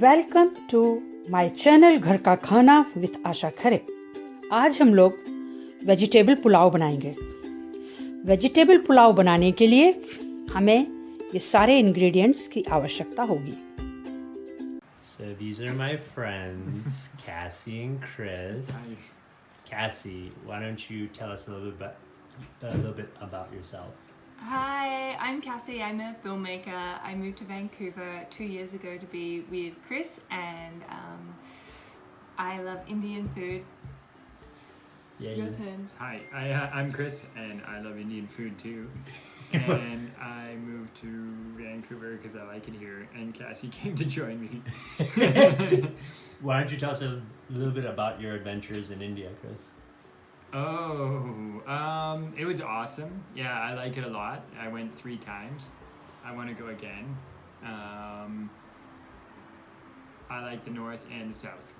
Welcome to my channel घर का खाना विद आशा खरे। आज हम लोग वेजिटेबल पुलाव बनाएंगे। वेजिटेबल पुलाव बनाने के लिए हमें ये सारे इंग्रेडिएंट्स की आवश्यकता होगी। So these are my friends, Cassie and Chris. Hi. Cassie, why don't you tell us a little bit about yourself? Hi, I'm Cassie. I'm a filmmaker. I moved to Vancouver 2 years ago to be with Chris, and I love Indian food. Yeah, Your turn. Hi, I'm Chris, and I love Indian food too. And I moved to Vancouver because I like it here, and Cassie came to join me. Why don't you tell us a little bit about your adventures in India, Chris? It was awesome. Yeah, I like it a lot. I went 3 times. I want to go again. I like the north and the south.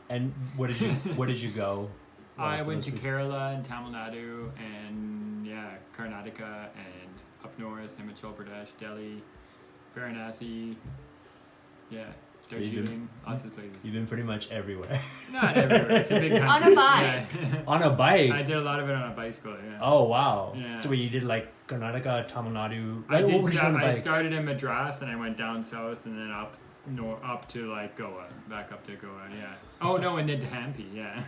And where did you go? I went to Kerala and Tamil Nadu and Karnataka and up north, Himachal Pradesh, Delhi, Varanasi. Yeah, Darjeeling, lots of places. You've been pretty much everywhere. Not everywhere. It's a big country. On a bike. Yeah. On a bike? I did a lot of it on a bicycle. Yeah. Oh, wow. Yeah. So you did like Karnataka, Tamil Nadu? I did. What were you on a I bike? started in Madras and I went down south and then up to like Goa, back up to Goa. Yeah. Oh no, and then to Hampi. Yeah.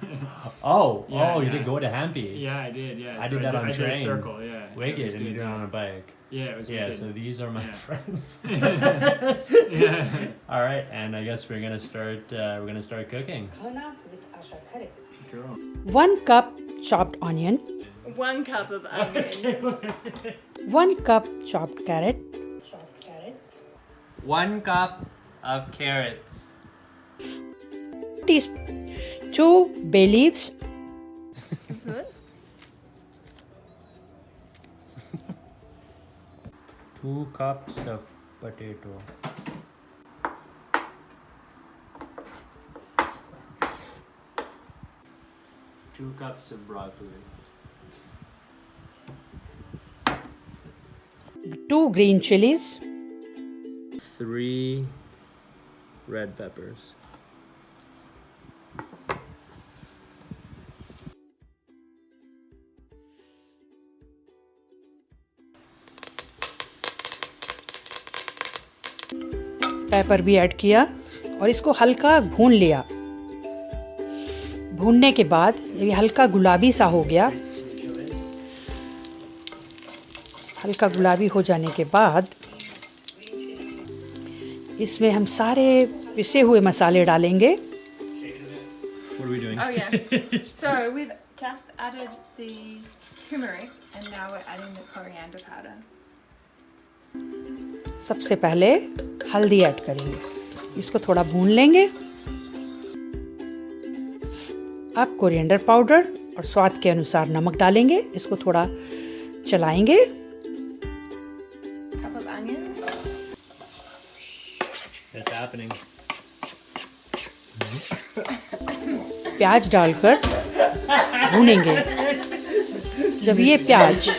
You Yeah. did go to Hampi? Yeah, I did. Yeah. I did that on I train. did a circle. Yeah. It Wicked, was and you good, did it yeah. on a bike. Yeah, it was Yeah, wicked. so these are my Yeah. friends. Yeah. All right, and I guess we're gonna start cooking. खाना with Asha Khare। Cool. 1 cup chopped onion, 1 cup of onion. 1 cup chopped carrot, 1 cup of carrots. 2 bay leaves, Excellent. 2 cups of potato. 2 cups of broccoli. 2 green chilies, 3 red peppers. Paper भी add किया और इसको हल्का भून लिया। भूनने के बाद ये हल्का गुलाबी सा हो गया। हल्का गुलाबी हो जाने के बाद इसमें हम सारे पिसे हुए मसाले डालेंगे। What are we doing? Oh yeah. So we've just added the turmeric, and now we're adding the coriander powder. सबसे पहले हल्दी ऐड करेंगे, इसको थोड़ा भून लेंगे। अब कोरिएंडर पाउडर और स्वाद के अनुसार नमक डालेंगे, इसको थोड़ा चलाएंगे। Cup of onions. It's happening. प्याज डालकर भूनेंगे। जब ये प्याज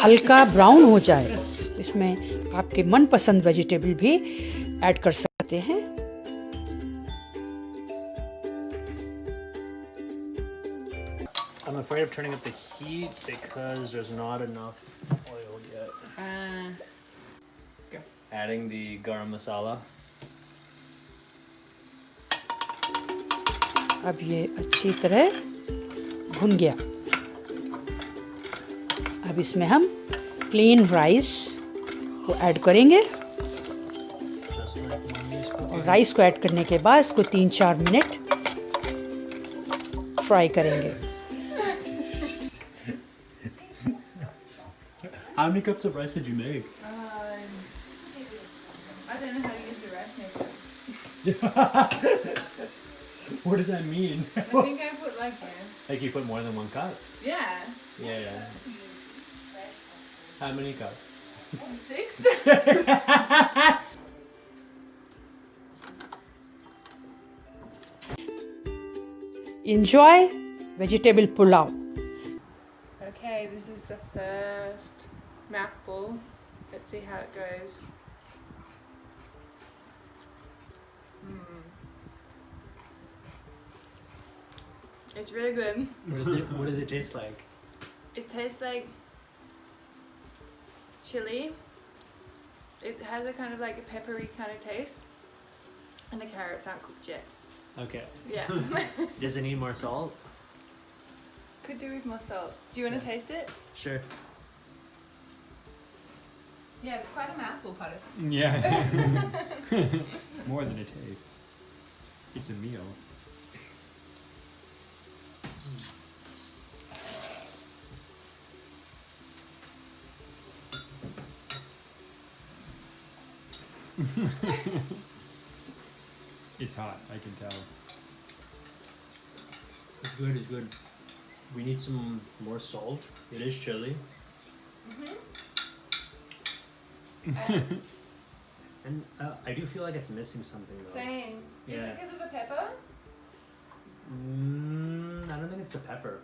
हल्का ब्राउन हो जाए, इसमें आपके मनपसंद वेजिटेबल भी ऐड कर सकते हैं। I'm afraid of turning up the heat because there's not enough oil yet. Go. Adding the garam masala. अब ये अच्छी तरह भुन गया। अब इसमें हम क्लीन राइस को ऐड करेंगे Just like mommy's और cooking. राइस को ऐड करने के बाद इसको 3-4 मिनट फ्राई करेंगे। How many cups of rice did you make? I don't know how to use the rice maker. What does that mean? I think I put Like you put more than 1 cup? yeah, Yeah. How many cups? 6. Enjoy vegetable pulav. Okay, this is the first mouthful. Let's see how it goes. It's really good. What does it taste like? It tastes like chili. It has a kind of like a peppery kind of taste. And the carrots aren't cooked yet. Okay. Yeah. Does it need more salt? Could do with more salt. Do you want to taste it? Sure. Yeah, it's quite a mouthful, Patterson. Yeah. More than a taste. It's a meal. It's hot, I can tell. It's good, it's good. We need some more salt. It is chili. And I do feel like it's missing something though. Same. Is Yeah. it because of the pepper? I don't think it's the pepper.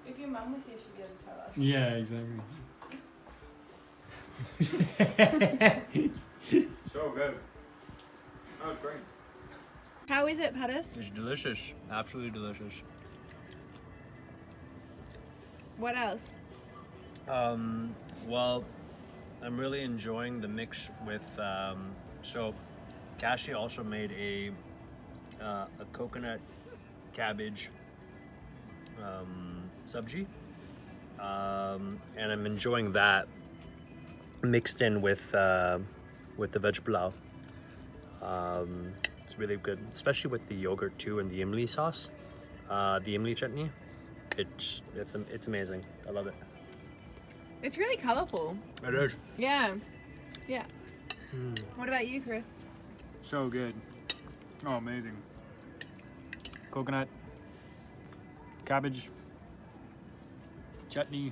If your mum was here, she'd be able to tell us. Yeah, exactly. So good. That was great. How is it, Pattis? It's delicious. Absolutely delicious. What else? Well, I'm really enjoying the mix with, so Kashi also made a coconut cabbage sabji, and I'm enjoying that mixed in with the vegetable pulav. It's really good, especially with the yogurt too and the imli sauce, the imli chutney. It's amazing. I love it. It's really colourful. It is. Yeah. Yeah. What about you, Chris? So good. Oh, amazing. Coconut, cabbage, chutney,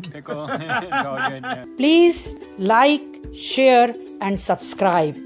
pickle. It's all good, yeah. Please like, share, and subscribe.